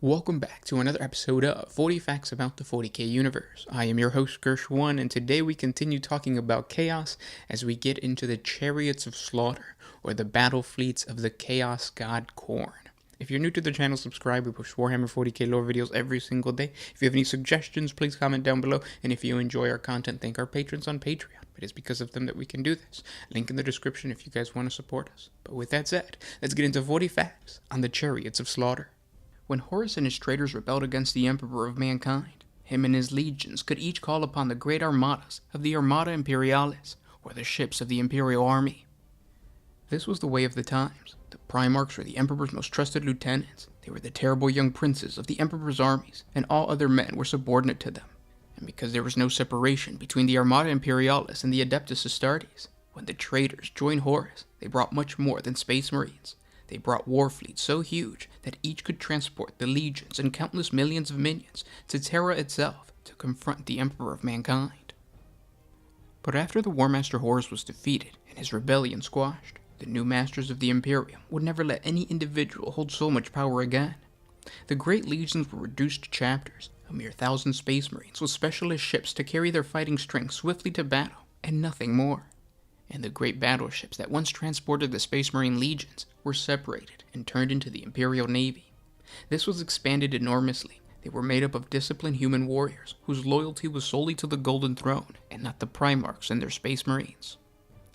Welcome back to another episode of 40 Facts About the 40K Universe. I am your host, Gersh1, and today we continue talking about Chaos as we get into the Chariots of Slaughter, or the battle fleets of the Chaos God Khorne. If you're new to the channel, subscribe. We push Warhammer 40K lore videos every single day. If you have any suggestions, please comment down below. And if you enjoy our content, thank our patrons on Patreon. It is because of them that we can do this. Link in the description if you guys want to support us. But with that said, let's get into 40 facts on the Chariots of Slaughter. When Horus and his traitors rebelled against the Emperor of Mankind, him and his legions could each call upon the great armadas of the Armada Imperialis, or the ships of the Imperial Army. This was the way of the times. The Primarchs were the Emperor's most trusted lieutenants. They were the terrible young princes of the Emperor's armies, and all other men were subordinate to them. And because there was no separation between the Armada Imperialis and the Adeptus Astartes, when the traitors joined Horus, they brought much more than space marines. They brought war fleets so huge that each could transport the legions and countless millions of minions to Terra itself to confront the Emperor of Mankind. But after the War Master Horus was defeated and his rebellion squashed, the new masters of the Imperium would never let any individual hold so much power again. The great legions were reduced to chapters, a mere 1,000 space marines with specialist ships to carry their fighting strength swiftly to battle, and nothing more. And the great battleships that once transported the Space Marine legions were separated and turned into the Imperial Navy. This was expanded enormously. They were made up of disciplined human warriors whose loyalty was solely to the Golden Throne and not the Primarchs and their Space Marines.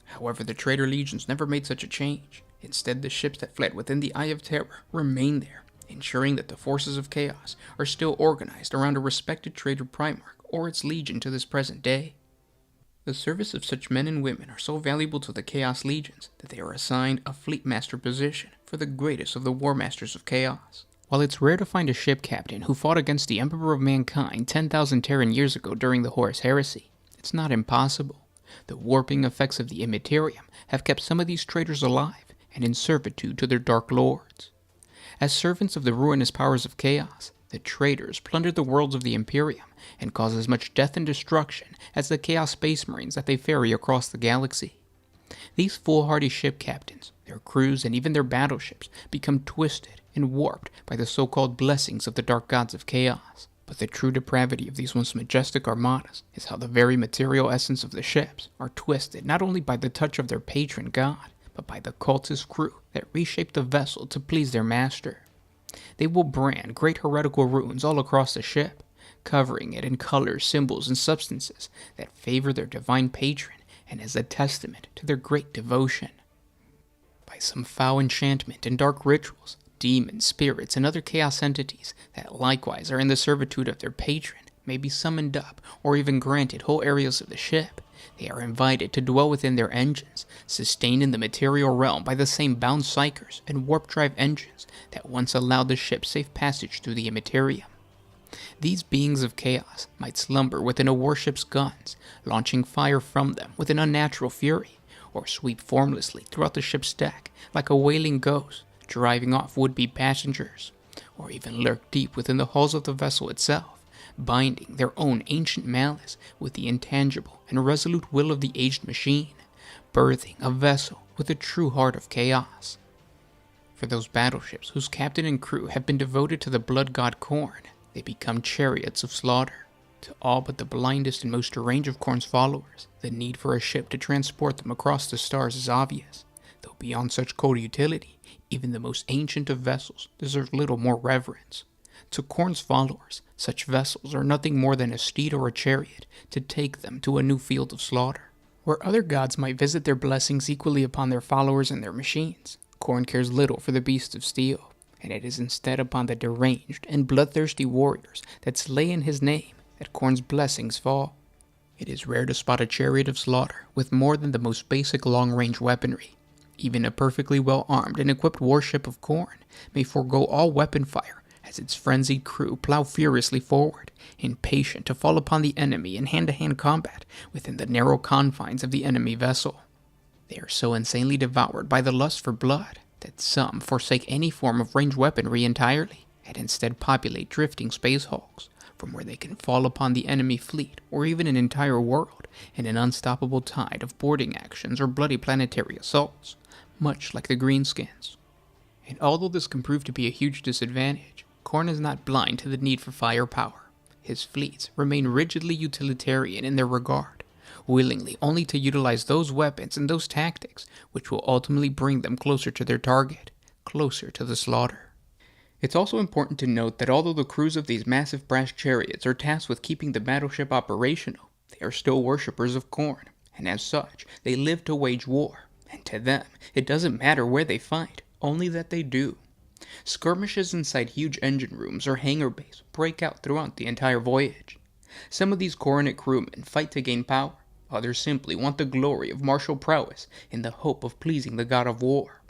However, the traitor legions never made such a change. Instead, the ships that fled within the Eye of Terror remained there, ensuring that the forces of chaos are still organized around a respected traitor Primarch or its legion to this present day. The service of such men and women are so valuable to the Chaos Legions that they are assigned a Fleet Master position for the greatest of the War Masters of Chaos. While it's rare to find a ship captain who fought against the Emperor of Mankind 10,000 Terran years ago during the Horus Heresy, it's not impossible. The warping effects of the Immaterium have kept some of these traitors alive and in servitude to their Dark Lords. As servants of the ruinous powers of Chaos, the traitors plundered the worlds of the Imperium and cause as much death and destruction as the Chaos Space Marines that they ferry across the galaxy. These foolhardy ship captains, their crews, and even their battleships become twisted and warped by the so-called blessings of the Dark Gods of Chaos. But the true depravity of these once majestic armadas is how the very material essence of the ships are twisted not only by the touch of their patron god, but by the cultist crew that reshape the vessel to please their master. They will brand great heretical runes all across the ship, covering it in colors, symbols, and substances that favor their divine patron and as a testament to their great devotion. By some foul enchantment and dark rituals, demons, spirits, and other chaos entities that likewise are in the servitude of their patron may be summoned up or even granted whole areas of the ship. They are invited to dwell within their engines, sustained in the material realm by the same bound psychers and warp drive engines that once allowed the ship safe passage through the Immaterium. These beings of chaos might slumber within a warship's guns, launching fire from them with an unnatural fury, or sweep formlessly throughout the ship's deck like a wailing ghost, driving off would-be passengers, or even lurk deep within the hulls of the vessel itself, binding their own ancient malice with the intangible and resolute will of the aged machine, birthing a vessel with a true heart of chaos. For those battleships whose captain and crew have been devoted to the blood god Khorne, they become chariots of slaughter. To all but the blindest and most deranged of Khorne's followers, the need for a ship to transport them across the stars is obvious, though beyond such cold utility, even the most ancient of vessels deserve little more reverence. To Khorne's followers, such vessels are nothing more than a steed or a chariot to take them to a new field of slaughter. Where other gods might visit their blessings equally upon their followers and their machines, Khorne cares little for the beasts of steel, and it is instead upon the deranged and bloodthirsty warriors that slay in his name that Khorne's blessings fall. It is rare to spot a chariot of slaughter with more than the most basic long-range weaponry. Even a perfectly well-armed and equipped warship of Khorne may forego all weapon fire as its frenzied crew plow furiously forward, impatient to fall upon the enemy in hand-to-hand combat within the narrow confines of the enemy vessel. They are so insanely devoured by the lust for blood that some forsake any form of ranged weaponry entirely and instead populate drifting space hulks, from where they can fall upon the enemy fleet or even an entire world in an unstoppable tide of boarding actions or bloody planetary assaults, much like the Greenskins. And although this can prove to be a huge disadvantage, Khorne is not blind to the need for firepower. His fleets remain rigidly utilitarian in their regard, willingly only to utilize those weapons and those tactics which will ultimately bring them closer to their target, closer to the slaughter. It's also important to note that although the crews of these massive brass chariots are tasked with keeping the battleship operational, they are still worshippers of Khorne, and as such, they live to wage war, and to them, it doesn't matter where they fight, only that they do. Skirmishes inside huge engine rooms or hangar bays break out throughout the entire voyage. Some of these coronet crewmen fight to gain power, others simply want the glory of martial prowess in the hope of pleasing the god of war.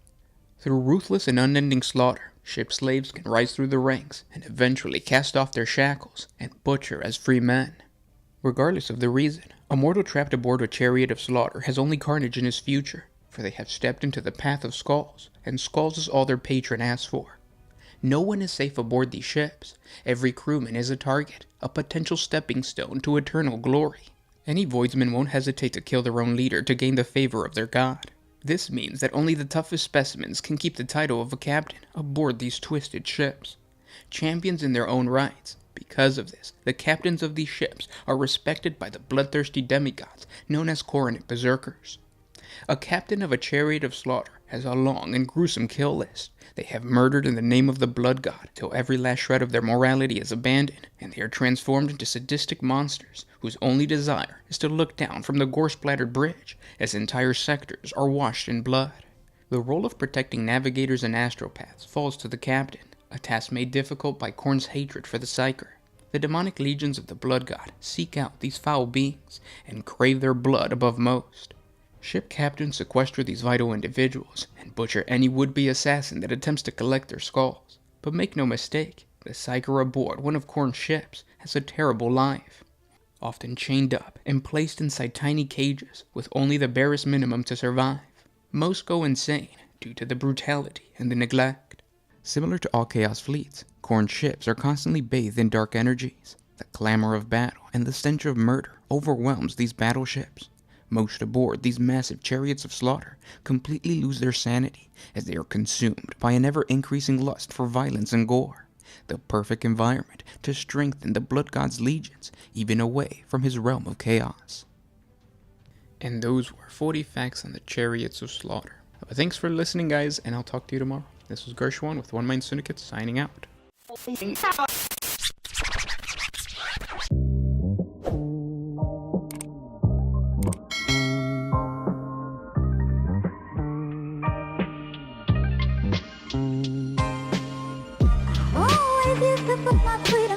Through ruthless and unending slaughter, ship slaves can rise through the ranks and eventually cast off their shackles and butcher as free men. Regardless of the reason, a mortal trapped aboard a chariot of slaughter has only carnage in his future, for they have stepped into the path of skulls, and skulls is all their patron asks for. No one is safe aboard these ships. Every crewman is a target, a potential stepping stone to eternal glory. Any voidsmen won't hesitate to kill their own leader to gain the favor of their god. This means that only the toughest specimens can keep the title of a captain aboard these twisted ships. Champions in their own rights. Because of this, the captains of these ships are respected by the bloodthirsty demigods known as coronet berserkers. A captain of a chariot of slaughter has a long and gruesome kill list. They have murdered in the name of the blood god till every last shred of their morality is abandoned, and they are transformed into sadistic monsters whose only desire is to look down from the gore-splattered bridge as entire sectors are washed in blood. The role of protecting navigators and astropaths falls to the captain, a task made difficult by Khorne's hatred for the Psyker. The demonic legions of the blood god seek out these foul beings and crave their blood above most. Ship captains sequester these vital individuals and butcher any would-be assassin that attempts to collect their skulls. But make no mistake, the Psyker aboard one of Khorne's ships has a terrible life. Often chained up and placed inside tiny cages with only the barest minimum to survive. Most go insane due to the brutality and the neglect. Similar to all Chaos fleets, Khorne's ships are constantly bathed in dark energies. The clamor of battle and the stench of murder overwhelms these battleships. Most aboard these massive chariots of slaughter completely lose their sanity as they are consumed by an ever-increasing lust for violence and gore, the perfect environment to strengthen the blood god's legions even away from his realm of chaos. And those were 40 facts on the chariots of slaughter. Thanks for listening, guys, and I'll talk to you tomorrow. This was Gershwan with One Mind Syndicate signing out. Oh, I used to put my sweet